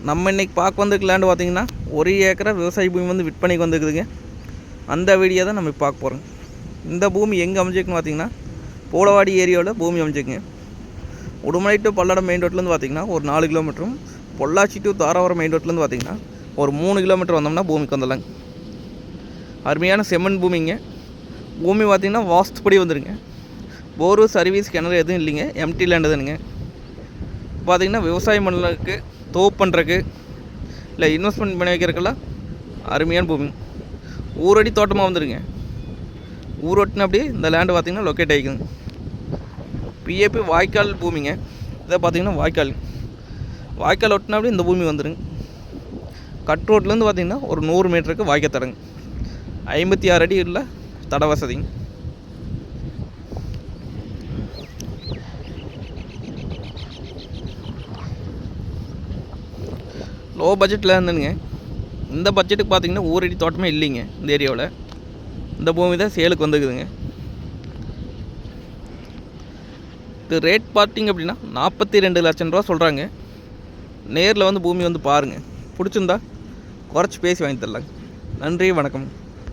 நம்ம இன்றைக்கி பார்க்க வந்திருக்க லேண்டு பார்த்திங்கன்னா 1 ஏக்கரை விவசாய பூமி வந்து விற்பனைக்கு வந்துருக்குதுங்க. அந்த வீடியோ தான் நம்ம பார்க்க போகிறோம். இந்த பூமி எங்கே அமைஞ்சிருக்குன்னு பார்த்திங்கன்னா போலவாடி ஏரியாவில் பூமி அமைஞ்சிருக்குங்க. உடுமலை டு பல்லடம் மெயின் ரோட்லேருந்து பார்த்திங்கன்னா ஒரு 4 கிலோமீட்டரும், பொள்ளாச்சி டு தாராபுரம் மெயின் ரோட்லேருந்து பார்த்திங்கன்னா ஒரு 3 கிலோமீட்டர் வந்தோம்னா பூமிக்கு வந்துடலாங்க. அருமையான செம்மண் பூமிங்க. பூமி பார்த்திங்கன்னா வாஸ்துப்படி வந்துடுங்க. போரு சர்வீஸ் கிணறு எதுவும் இல்லைங்க, எம்டி லேண்டு தானுங்க. பார்த்திங்கன்னா விவசாயம் பண்ணுறதுக்கு, தோப்பு பண்ணுறதுக்கு, இல்லை இன்வெஸ்ட்மெண்ட் பண்ணி வைக்கிறதுக்கெல்லாம் அருமையான பூமி. ஊரடி தோட்டமாக வந்துடுங்க. ஊரொட்டின அப்படியே இந்த லேண்டு பார்த்திங்கன்னா லொக்கேட் ஆகிக்குதுங்க. பிஏபி வாய்க்கால் பூமிங்க. இதை பார்த்திங்கன்னா வாய்க்கால் ஒட்டினா அப்படியே இந்த பூமி வந்துடுங்க. கட் ரோட்லேருந்து பார்த்திங்கன்னா ஒரு 100 மீட்டருக்கு வாய்க்கால் தடங்க. 56 அடி உள்ள தட வசதிங்க. லோ பட்ஜெட்டில் இருந்துங்க. இந்த பட்ஜெட்டுக்கு பார்த்திங்கன்னா ஊரடி தோட்டமே இல்லைங்க இந்த ஏரியாவில். இந்த பூமி தான் சேலுக்கு வந்துக்குதுங்க. இது ரேட் பார்த்திங்க அப்படின்னா 42 லட்சம் ரூபா சொல்கிறாங்க. நேரில் வந்து பூமி வந்து பாருங்கள். பிடிச்சிருந்தா குறைச்சி பேசி வாங்கி தரலாங்க. நன்றி, வணக்கம்.